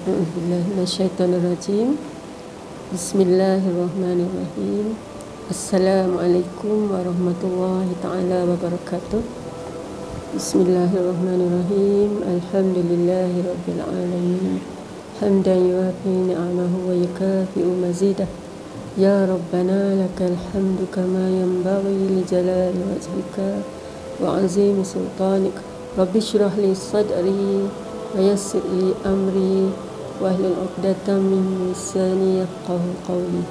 A'udzubillahi minasyaitonirrajim. Bismillahirrahmanirrahim. Assalamualaikum warahmatullahi ta'ala wabarakatuh. Bismillahirrahmanirrahim. Alhamdulillahi rabbil alamin. Hamdan yuafi ni'amahu wa yukafi'u mazidah. Ya Rabbana lakal hamdu kama yanbaghi li jalali wajhika wa azimi sultanik. Rabbi shrah li sadri wa yassir li amri wahlul 'uqdatam min lisani yafqahu qawli.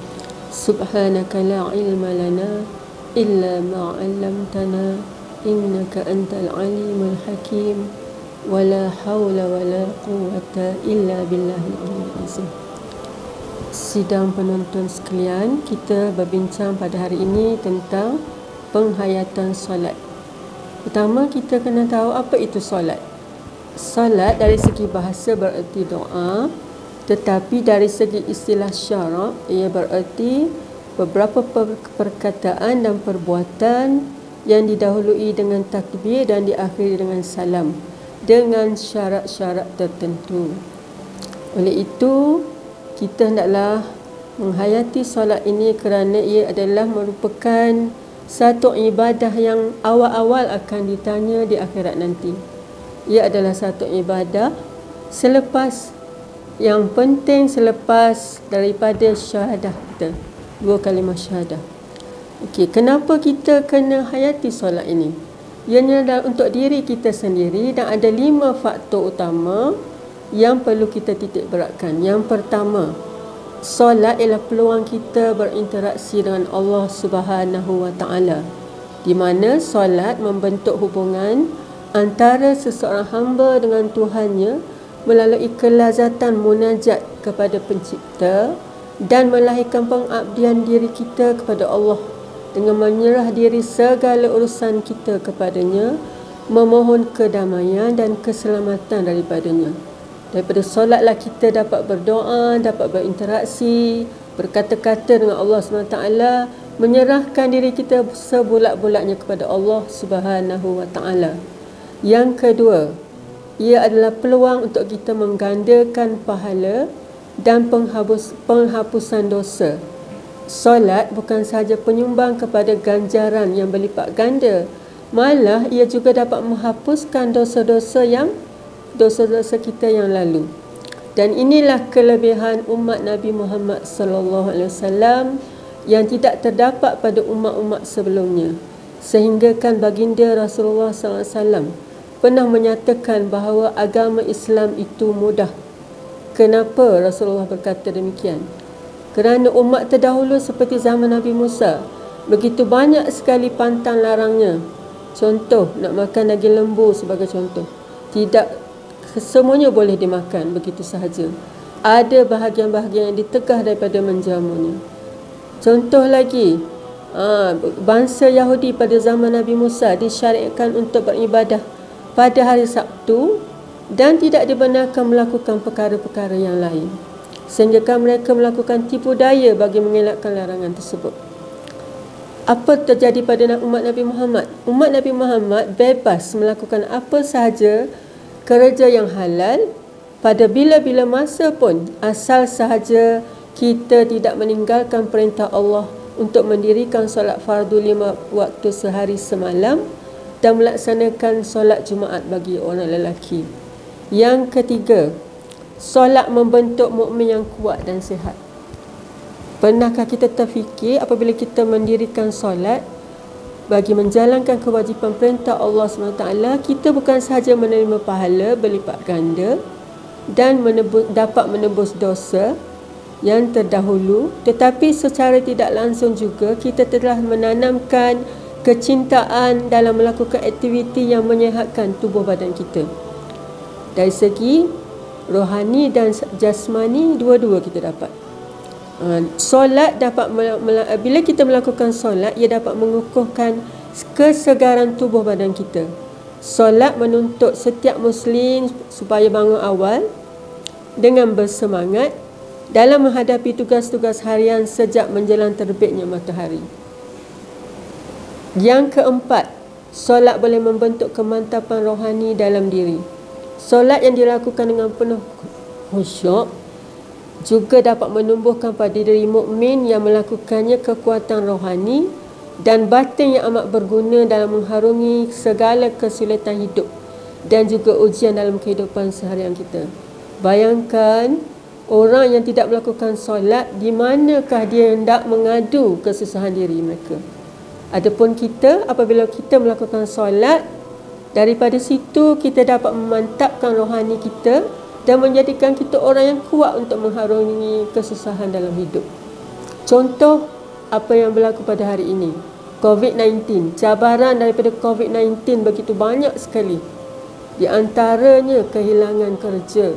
Subhanaka la ilma lana illa ma 'allamtana innaka antal alimul hakim wa la hawla wa la quwwata illa billahil aliyyil azim. Sidang penonton sekalian, kita berbincang pada hari ini tentang penghayatan solat. Pertama, kita kena tahu apa itu solat. Salat dari segi bahasa bererti doa, tetapi dari segi istilah syarak ia bererti beberapa perkataan dan perbuatan yang didahului dengan takbir dan diakhiri dengan salam dengan syarat-syarat tertentu. Oleh itu, kita hendaklah menghayati solat ini kerana ia adalah merupakan satu ibadah yang awal-awal akan ditanya di akhirat nanti. Ia adalah satu ibadah yang penting selepas daripada syahadah kita, 2 kalimah syahadah. Okey, kenapa kita kena hayati solat ini? Ianya adalah untuk diri kita sendiri dan ada 5 faktor utama yang perlu kita titik beratkan. Yang pertama, solat ialah peluang kita berinteraksi dengan Allah Subhanahu wa taala, di mana solat membentuk hubungan antara seseorang hamba dengan Tuhannya melalui kelazatan munajat kepada pencipta dan melahirkan pengabdian diri kita kepada Allah dengan menyerah diri segala urusan kita kepadanya, memohon kedamaian dan keselamatan daripadanya. Daripada solatlah kita dapat berdoa, dapat berinteraksi, berkata-kata dengan Allah SWT, menyerahkan diri kita sebulat-bulatnya kepada Allah Subhanahu wa taala. Yang kedua, ia adalah peluang untuk kita menggandakan pahala dan penghapusan dosa. Solat bukan sahaja penyumbang kepada ganjaran yang berlipat ganda, malah ia juga dapat menghapuskan dosa-dosa kita yang lalu. Dan inilah kelebihan umat Nabi Muhammad sallallahu alaihi wasallam yang tidak terdapat pada umat-umat sebelumnya. Sehingga kan baginda Rasulullah sallallahu alaihi wasallam pernah menyatakan bahawa agama Islam itu mudah. Kenapa Rasulullah berkata demikian? Kerana umat terdahulu seperti zaman Nabi Musa, begitu banyak sekali pantang larangnya. Contoh, nak makan daging lembu sebagai contoh. Tidak semuanya boleh dimakan begitu sahaja. Ada bahagian-bahagian yang ditegah daripada menjamunya. Contoh lagi, bangsa Yahudi pada zaman Nabi Musa disyariatkan untuk beribadah pada hari Sabtu dan tidak dibenarkan melakukan perkara-perkara yang lain, sehingga mereka melakukan tipu daya bagi mengelakkan larangan tersebut. Apa terjadi pada umat Nabi Muhammad? Umat Nabi Muhammad bebas melakukan apa sahaja kerja yang halal pada bila-bila masa pun, asal sahaja kita tidak meninggalkan perintah Allah untuk mendirikan solat fardu 5 waktu sehari semalam dan melaksanakan solat Jumaat bagi orang lelaki. Yang ketiga, solat membentuk mukmin yang kuat dan sihat. Pernahkah kita terfikir apabila kita mendirikan solat bagi menjalankan kewajipan perintah Allah SWT, kita bukan sahaja menerima pahala berlipat ganda dan dapat menebus dosa yang terdahulu, tetapi secara tidak langsung juga kita telah menanamkan kecintaan dalam melakukan aktiviti yang menyihatkan tubuh badan kita. Dari segi rohani dan jasmani, dua-dua kita dapat. Solat dapat, bila kita melakukan solat, ia dapat mengukuhkan kesegaran tubuh badan kita. Solat menuntut setiap Muslim supaya bangun awal dengan bersemangat dalam menghadapi tugas-tugas harian sejak menjelang terbitnya matahari. Yang keempat, solat boleh membentuk kemantapan rohani dalam diri. Solat yang dilakukan dengan penuh khusyuk, juga dapat menumbuhkan pada diri mukmin yang melakukannya kekuatan rohani dan batin yang amat berguna dalam mengharungi segala kesulitan hidup dan juga ujian dalam kehidupan seharian kita. Bayangkan orang yang tidak melakukan solat, di manakah dia hendak mengadu kesusahan diri mereka. Adapun kita, apabila kita melakukan solat, daripada situ kita dapat memantapkan rohani kita dan menjadikan kita orang yang kuat untuk mengharungi kesusahan dalam hidup. Contoh apa yang berlaku pada hari ini, COVID-19. Cabaran daripada COVID-19 begitu banyak sekali. Di antaranya kehilangan kerja,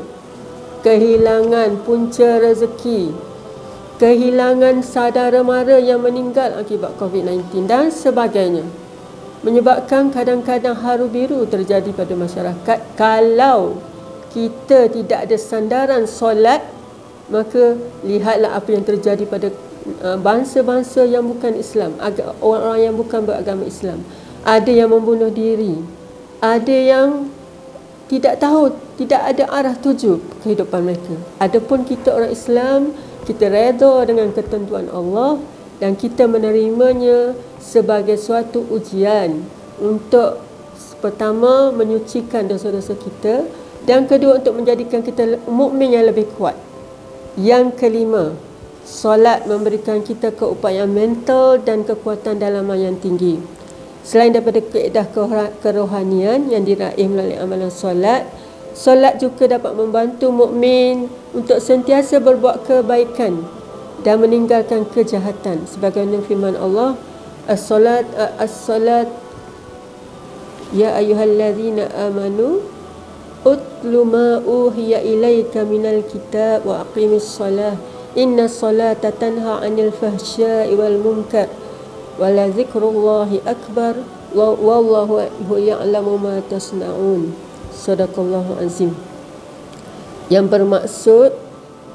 kehilangan punca rezeki, kehilangan saudara mara yang meninggal akibat COVID-19 dan sebagainya. Menyebabkan kadang-kadang haru biru terjadi pada masyarakat. Kalau kita tidak ada sandaran solat, maka lihatlah apa yang terjadi pada bangsa-bangsa yang bukan Islam, orang yang bukan beragama Islam. Ada yang membunuh diri, ada yang tidak tahu, tidak ada arah tuju kehidupan mereka. Adapun kita orang Islam, kita redha dengan ketentuan Allah dan kita menerimanya sebagai suatu ujian untuk pertama menyucikan dosa-dosa kita, dan kedua untuk menjadikan kita mukmin yang lebih kuat. Yang kelima, solat memberikan kita keupayaan mental dan kekuatan dalaman yang tinggi. Selain daripada kaedah kerohanian yang diraih melalui amalan solat, solat juga dapat membantu mukmin untuk sentiasa berbuat kebaikan dan meninggalkan kejahatan. Sebagaimana firman Allah, as-salat ya ayyuhallazina amanu utlu ma uhiya ilaika minal kitab wa aqimis salah inna salata tanha 'anil fahsya'i wal munkar wa la dzikrullahi akbar wallahu ya'lamu ma tasna'un. Sadaqallahu azim. Yang bermaksud,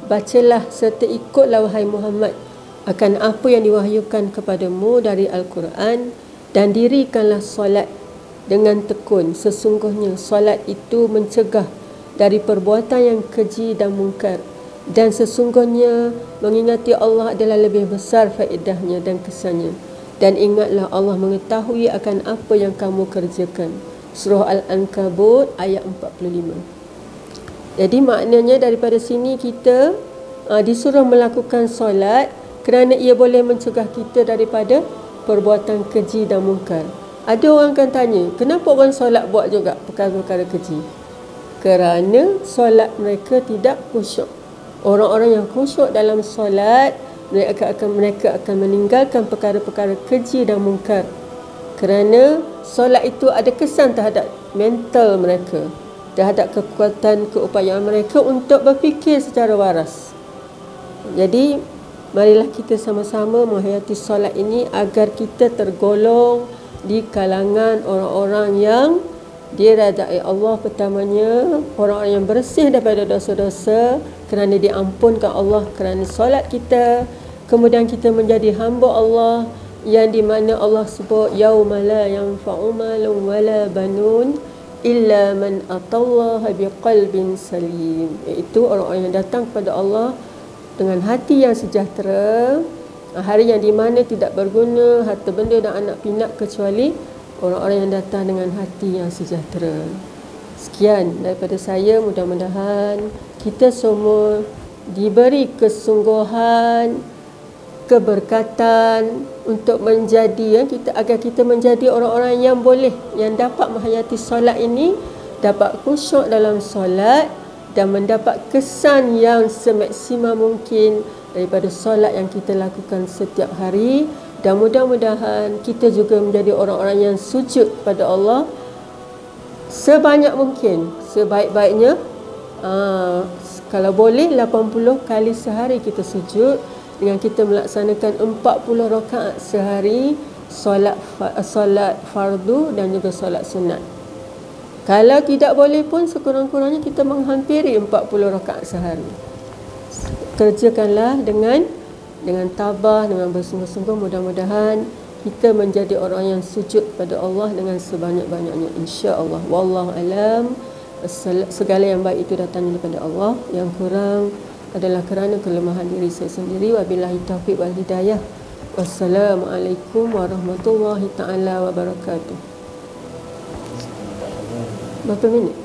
bacalah serta ikutlah wahai Muhammad akan apa yang diwahyukan kepadamu dari Al-Quran dan dirikanlah solat dengan tekun. Sesungguhnya solat itu mencegah dari perbuatan yang keji dan mungkar, dan sesungguhnya mengingati Allah adalah lebih besar faedahnya dan kesannya. Dan ingatlah Allah mengetahui akan apa yang kamu kerjakan. Surah Al-Ankabut ayat 45. Jadi maknanya daripada sini kita disuruh melakukan solat kerana ia boleh mencegah kita daripada perbuatan keji dan mungkar. Ada orang akan tanya, kenapa orang solat buat juga perkara-perkara keji? Kerana solat mereka tidak khusyuk. Orang-orang yang khusyuk dalam solat, mereka akan meninggalkan perkara-perkara keji dan mungkar. Kerana solat itu ada kesan terhadap mental mereka, terhadap kekuatan keupayaan mereka untuk berfikir secara waras. Jadi, marilah kita sama-sama menghayati solat ini agar kita tergolong di kalangan orang-orang yang diredai Allah. Pertamanya, orang-orang yang bersih daripada dosa-dosa kerana diampunkan Allah kerana solat kita. Kemudian kita menjadi hamba Allah yang di mana Allah sebut yauma la yanfa'u malun wala banun illa man atallaha biqalbin salim, iaitu orang-orang yang datang kepada Allah dengan hati yang sejahtera. Hari yang di mana tidak berguna harta benda dan anak pinak kecuali orang-orang yang datang dengan hati yang sejahtera. Sekian daripada saya, mudah-mudahan kita semua diberi kesungguhan, keberkatan untuk menjadi agar kita menjadi orang-orang yang boleh, yang dapat menghayati solat ini, dapat khusyuk dalam solat dan mendapat kesan yang semaksimal mungkin daripada solat yang kita lakukan setiap hari. Dan mudah-mudahan kita juga menjadi orang-orang yang sujud pada Allah sebanyak mungkin, sebaik-baiknya. Kalau boleh 80 kali sehari kita sujud, dengan kita melaksanakan 40 rakaat sehari, solat fardu dan juga solat sunat. Kalau tidak boleh pun sekurang-kurangnya kita menghampiri 40 rakaat sehari. Kerjakanlah dengan tabah, dengan bersungguh-sungguh. Mudah-mudahan kita menjadi orang yang sujud pada Allah dengan sebanyak-banyaknya, insya-Allah. Wallahu alam. segala yang baik itu datang daripada Allah, yang kurang adalah kerana kelemahan diri saya sendiri. Wabillahi taufiq wal hidayah. Wassalamualaikum warahmatullahi taala wabarakatuh. Berapa minit?